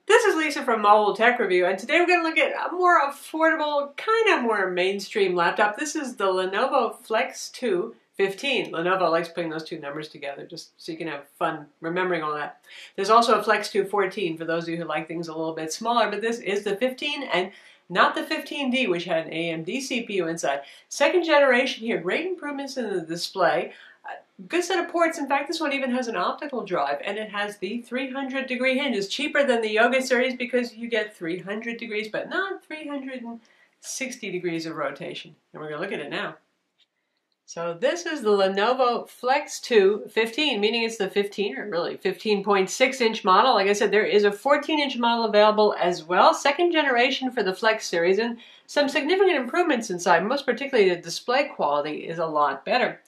This is Lisa from Mobile Tech Review, and today we're going to look at a more affordable, kind of more mainstream laptop. This is the Lenovo Flex 2 15. Lenovo likes putting those two numbers together just so you can have fun remembering all that. There's also a Flex 2 14 for those of you who like things a little bit smaller, but this is the 15 and not the 15D, which had an AMD CPU inside. Second generation here, great improvements in the display. Good set of ports. In fact, this one even has an optical drive, and it has the 300-degree hinge. It's cheaper than the Yoga series because you get 300 degrees, but not 360 degrees of rotation. And we're going to look at it now. So this is the Lenovo Flex 2 15, meaning it's the 15, or really 15.6-inch model. Like I said, there is a 14-inch model available as well. Second generation for the Flex series, and some significant improvements inside. Most particularly, the display quality is a lot better.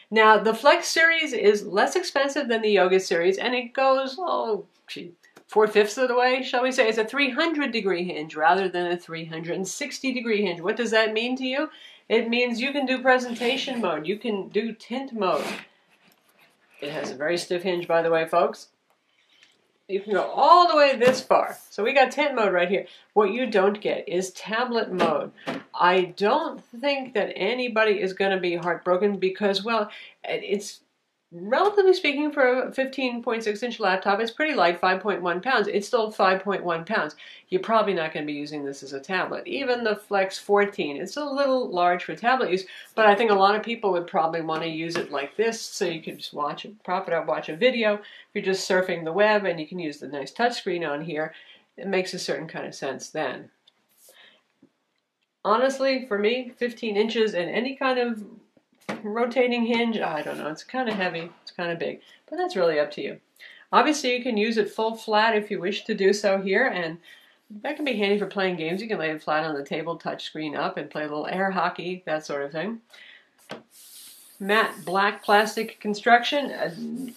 Now, the Flex series is less expensive than the Yoga series, and it goes, 4/5 of the way, shall we say. It's a 300-degree hinge rather than a 360-degree hinge. What does that mean to you? It means you can do presentation mode. You can do tint mode. It has a very stiff hinge, by the way, folks. You can go all the way this far. So we got tint mode right here. What you don't get is tablet mode. I don't think that anybody is going to be heartbroken because, well, it's relatively speaking for a 15.6-inch laptop, it's pretty light, 5.1 pounds. It's still 5.1 pounds. You're probably not going to be using this as a tablet. Even the Flex 14, it's a little large for tablet use, but I think a lot of people would probably want to use it like this, so you can just watch it, prop it up, watch a video. If you're just surfing the web and you can use the nice touchscreen on here, it makes a certain kind of sense then. Honestly, for me, 15 inches and any kind of rotating hinge, I don't know, it's kind of heavy, it's kind of big, but that's really up to you. Obviously, you can use it full flat if you wish to do so here, and that can be handy for playing games. You can lay it flat on the table, touch screen up, and play a little air hockey, that sort of thing. Matte black plastic construction,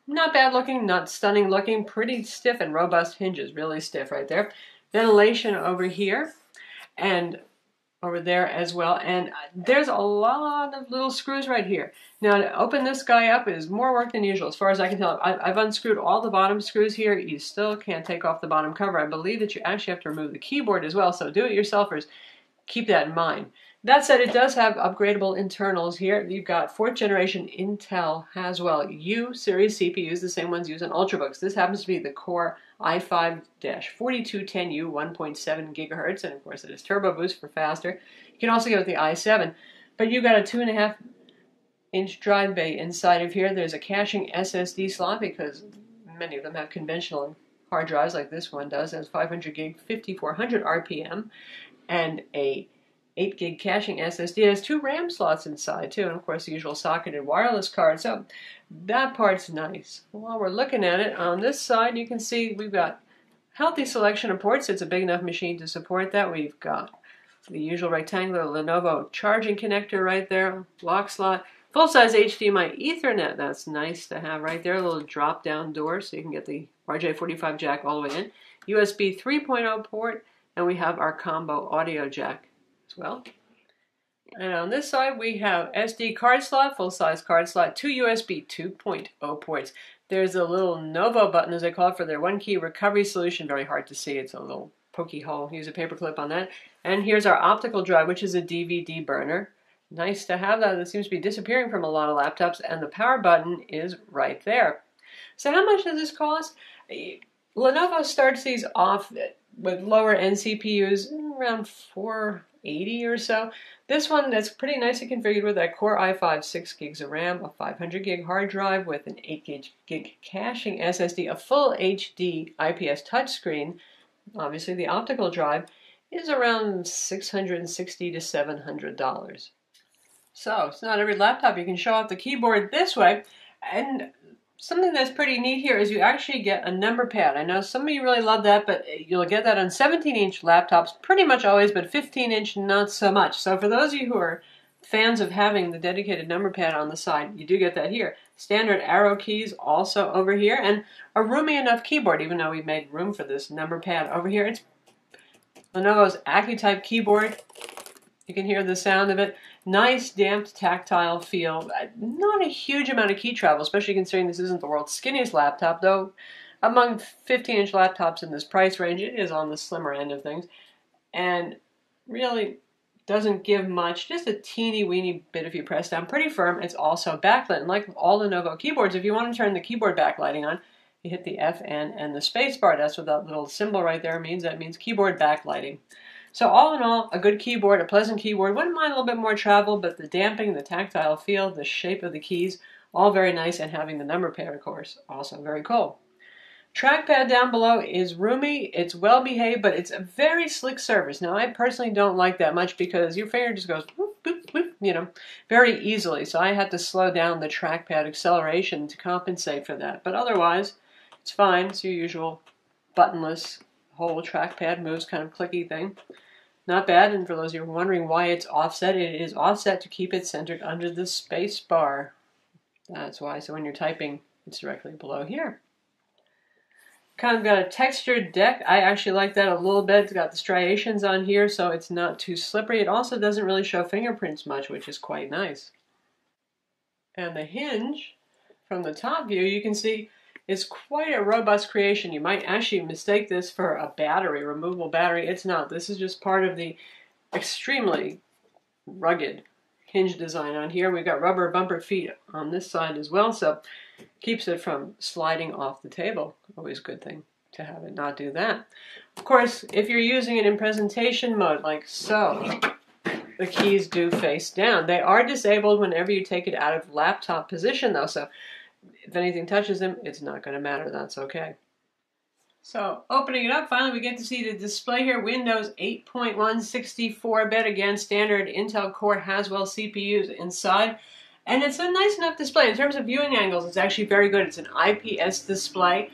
not bad looking, not stunning looking, pretty stiff and robust hinges, really stiff right there. Ventilation over here, and over there as well, and there's a lot of little screws right here. Now, to open this guy up is more work than usual, as far as I can tell. I've unscrewed all the bottom screws here. You still can't take off the bottom cover. I believe that you actually have to remove the keyboard as well, so do-it-yourselfers, keep that in mind. That said, it does have upgradable internals here. You've got 4th generation Intel Haswell U series CPUs, the same ones used on Ultrabooks. This happens to be the Core i5-4210U, 1.7 gigahertz, and of course it is turbo boost for faster. You can also get with the i7, but you've got a 2.5-inch drive bay inside of here. There's a caching SSD slot because many of them have conventional hard drives like this one does. It has 500 gig, 5400 RPM, and a 8 gig caching SSD. It has 2 RAM slots inside too, and of course the usual socketed wireless card. So that part's nice. While we're looking at it, on this side you can see we've got healthy selection of ports. It's a big enough machine to support that. We've got the usual rectangular Lenovo charging connector right there, lock slot, full-size HDMI Ethernet. That's nice to have right there. A little drop-down door so you can get the RJ45 jack all the way in. USB 3.0 port, and we have our combo audio jack as well. And on this side we have SD card slot, full-size card slot, 2 USB 2.0 ports. There's a little Novo button, as they call it, for their one-key recovery solution. Very hard to see. It's a little pokey hole. Use a paper clip on that. And here's our optical drive, which is a DVD burner. Nice to have that. It seems to be disappearing from a lot of laptops, and the power button is right there. So how much does this cost? Lenovo starts these off with lower end CPUs around $480 or so. This one that's pretty nicely configured with that Core i5, 6 gigs of RAM, a 500 gig hard drive with an 8 gig caching SSD, a full HD IPS touchscreen. Obviously the optical drive is around $660 to $700. So it's not every laptop you can show off the keyboard this way. And something that's pretty neat here is you actually get a number pad. I know some of you really love that, but you'll get that on 17-inch laptops pretty much always, but 15-inch not so much. So for those of you who are fans of having the dedicated number pad on the side, you do get that here. Standard arrow keys also over here, and a roomy enough keyboard, even though we made room for this number pad over here. It's Lenovo's AccuType keyboard. You can hear the sound of it. Nice, damped, tactile feel. Not a huge amount of key travel, especially considering this isn't the world's skinniest laptop, though among 15-inch laptops in this price range, it is on the slimmer end of things, and really doesn't give much, just a teeny weeny bit if you press down. Pretty firm. It's also backlit, and like all Lenovo keyboards, if you want to turn the keyboard backlighting on, you hit the F, N, and the space bar. That's what that little symbol right there means. That means keyboard backlighting. So all in all, a good keyboard, a pleasant keyboard. Wouldn't mind a little bit more travel, but the damping, the tactile feel, the shape of the keys, all very nice, and having the number pad, of course, also very cool. Trackpad down below is roomy, it's well behaved, but it's a very slick surface. Now, I personally don't like that much because your finger just goes whoop, whoop, whoop, you know, very easily. So I had to slow down the trackpad acceleration to compensate for that. But otherwise, it's fine. It's your usual buttonless whole trackpad moves kind of clicky thing. Not bad, and for those of you who are wondering why it's offset, it is offset to keep it centered under the space bar. That's why. So when you're typing, it's directly below here. Kind of got a textured deck. I actually like that a little bit. It's got the striations on here, so it's not too slippery. It also doesn't really show fingerprints much, which is quite nice. And the hinge, from the top view, you can see is quite a robust creation. You might actually mistake this for a battery, removable battery. It's not. This is just part of the extremely rugged hinge design on here. We've got rubber bumper feet on this side as well, so keeps it from sliding off the table. Always a good thing to have it not do that. Of course, if you're using it in presentation mode, like so, the keys do face down. They are disabled whenever you take it out of laptop position, though, so if anything touches them, it's not going to matter. That's okay. So opening it up, finally we get to see the display here. Windows 8.1 64-bit, again, standard Intel Core Haswell CPUs inside. And it's a nice enough display. In terms of viewing angles, it's actually very good. It's an IPS display,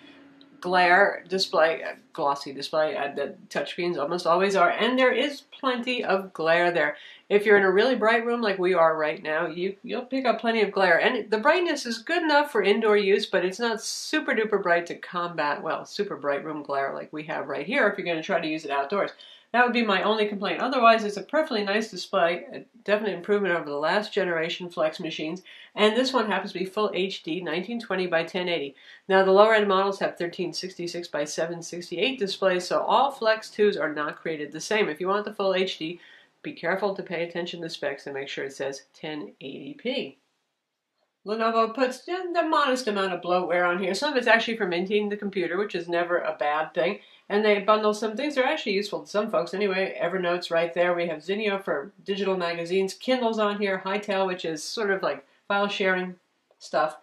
glare display, glossy display. The touchscreens almost always are. And there is plenty of glare there. If you're in a really bright room like we are right now, you'll pick up plenty of glare. And the brightness is good enough for indoor use, but it's not super duper bright to combat, well, super bright room glare like we have right here if you're going to try to use it outdoors. That would be my only complaint. Otherwise, it's a perfectly nice display, a definite improvement over the last generation Flex machines. And this one happens to be full HD, 1920 by 1080. Now, the lower end models have 1366 by 768 displays, so all Flex 2s are not created the same. If you want the full HD, be careful to pay attention to specs and make sure it says 1080p. Lenovo puts a modest amount of bloatware on here. Some of it's actually for maintaining the computer, which is never a bad thing. And they bundle some things that are actually useful to some folks. Anyway, Evernote's right there. We have Zinio for digital magazines. Kindle's on here. Hightail, which is sort of like file sharing stuff.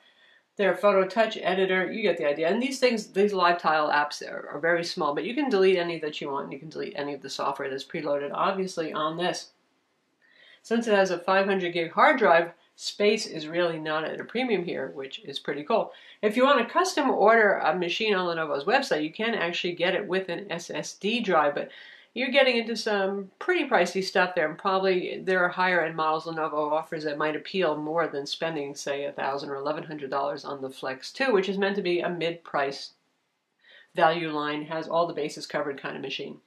Their photo touch editor. You get the idea. And these things, these live tile apps are very small, but you can delete any that you want. You can delete any of the software that's preloaded, obviously, on this. Since it has a 500 gig hard drive, space is really not at a premium here, which is pretty cool. If you want to custom order a machine on Lenovo's website, you can actually get it with an SSD drive, but you're getting into some pretty pricey stuff there, and probably there are higher end models Lenovo offers that might appeal more than spending, say, $1,000 or $1,100 on the Flex 2, which is meant to be a mid-price value line, has all the bases covered kind of machine.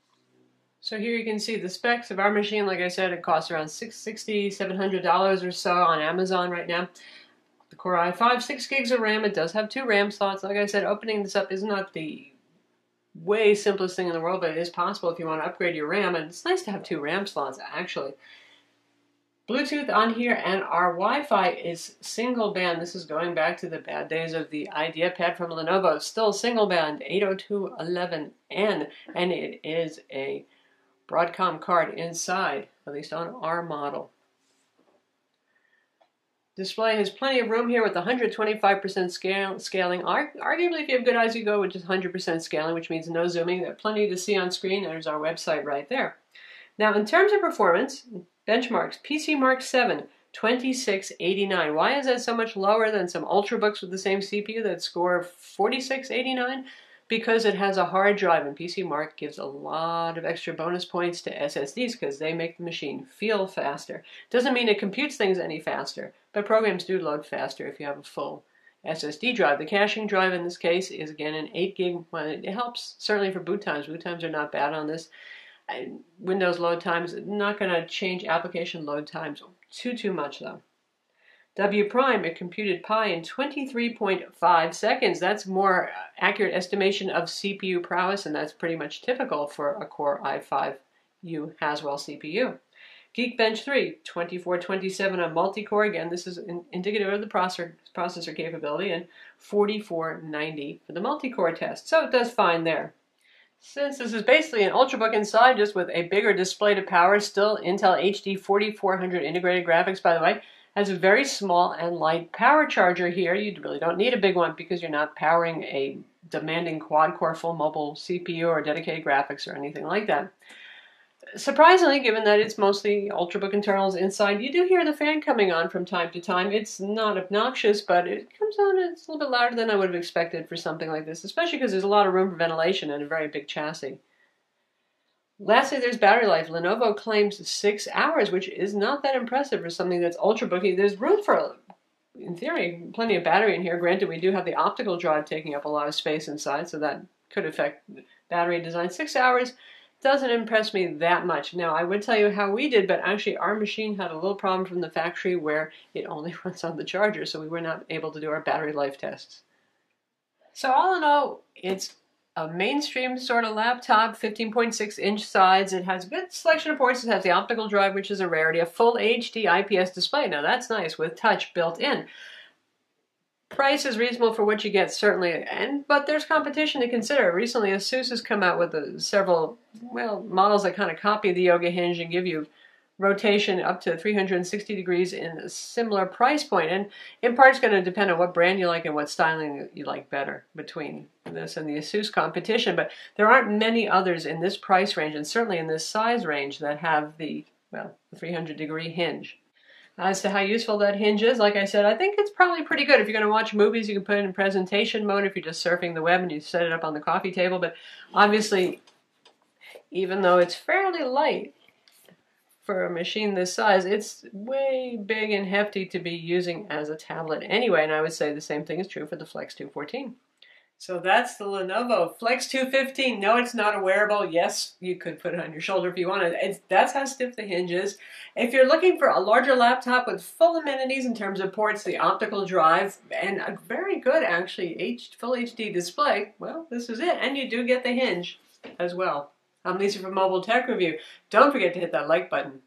So here you can see the specs of our machine. Like I said, it costs around $660, $700 or so on Amazon right now. The Core i5, 6 gigs of RAM. It does have 2 RAM slots. Like I said, opening this up is not the way simplest thing in the world, but it is possible if you want to upgrade your RAM. And it's nice to have 2 RAM slots, actually. Bluetooth on here, and our Wi-Fi is single band. This is going back to the bad days of the IdeaPad from Lenovo. It's still single band, 802.11n, and it is a Broadcom card inside, at least on our model. Display has plenty of room here with 125% scaling. Arguably, if you have good eyes, you go with just 100% scaling, which means no zooming. There's plenty to see on screen. There's our website right there. Now, in terms of performance, benchmarks, PC Mark 7, 2689. Why is that so much lower than some Ultrabooks with the same CPU that score 4689? Because it has a hard drive, and PC Mark gives a lot of extra bonus points to SSDs because they make the machine feel faster. Doesn't mean it computes things any faster, but programs do load faster if you have a full SSD drive. The caching drive in this case is, again, an 8 gig. Well, it helps certainly for boot times. Boot times are not bad on this. Windows load times, not going to change application load times too much, though. W prime, it computed pi in 23.5 seconds. That's more accurate estimation of CPU prowess, and that's pretty much typical for a Core i5U Haswell CPU. Geekbench 3, 2427 on multi-core. Again, this is indicative of the processor capability, and 4490 for the multi-core test. So it does fine there. Since this is basically an Ultrabook inside, just with a bigger display to power, still Intel HD 4400 integrated graphics, by the way, has a very small and light power charger here. You really don't need a big one because you're not powering a demanding quad-core full mobile CPU or dedicated graphics or anything like that. Surprisingly, given that it's mostly Ultrabook internals inside, you do hear the fan coming on from time to time. It's not obnoxious, but it comes on, it's a little bit louder than I would have expected for something like this, especially because there's a lot of room for ventilation and a very big chassis. Lastly, there's battery life. Lenovo claims 6 hours, which is not that impressive for something that's Ultrabooky. There's room for, in theory, plenty of battery in here. Granted, we do have the optical drive taking up a lot of space inside, so that could affect battery design. 6 hours doesn't impress me that much. Now, I would tell you how we did, but actually our machine had a little problem from the factory where it only runs on the charger, so we were not able to do our battery life tests. So all in all, it's a mainstream sort of laptop, 15.6-inch size. It has a good selection of ports. It has the optical drive, which is a rarity, a full HD IPS display. Now that's nice with touch built in. Price is reasonable for what you get, certainly, but there's competition to consider. Recently, ASUS has come out with several, models that kind of copy the Yoga Hinge and give you rotation up to 360 degrees in a similar price point. And in part, it's going to depend on what brand you like and what styling you like better between this and the ASUS competition. But there aren't many others in this price range, and certainly in this size range, that have the 300-degree hinge. As to how useful that hinge is, like I said, I think it's probably pretty good. If you're going to watch movies, you can put it in presentation mode if you're just surfing the web and you set it up on the coffee table. But obviously, even though it's fairly light for a machine this size, it's way big and hefty to be using as a tablet anyway. And I would say the same thing is true for the Flex 214. So that's the Lenovo Flex 215. No, it's not a wearable. Yes, you could put it on your shoulder if you wanted. That's how stiff the hinge is. If you're looking for a larger laptop with full amenities in terms of ports, the optical drive, and a very good, actually, full HD display, well, this is it. And you do get the hinge as well. I'm Lisa from Mobile Tech Review. Don't forget to hit that like button.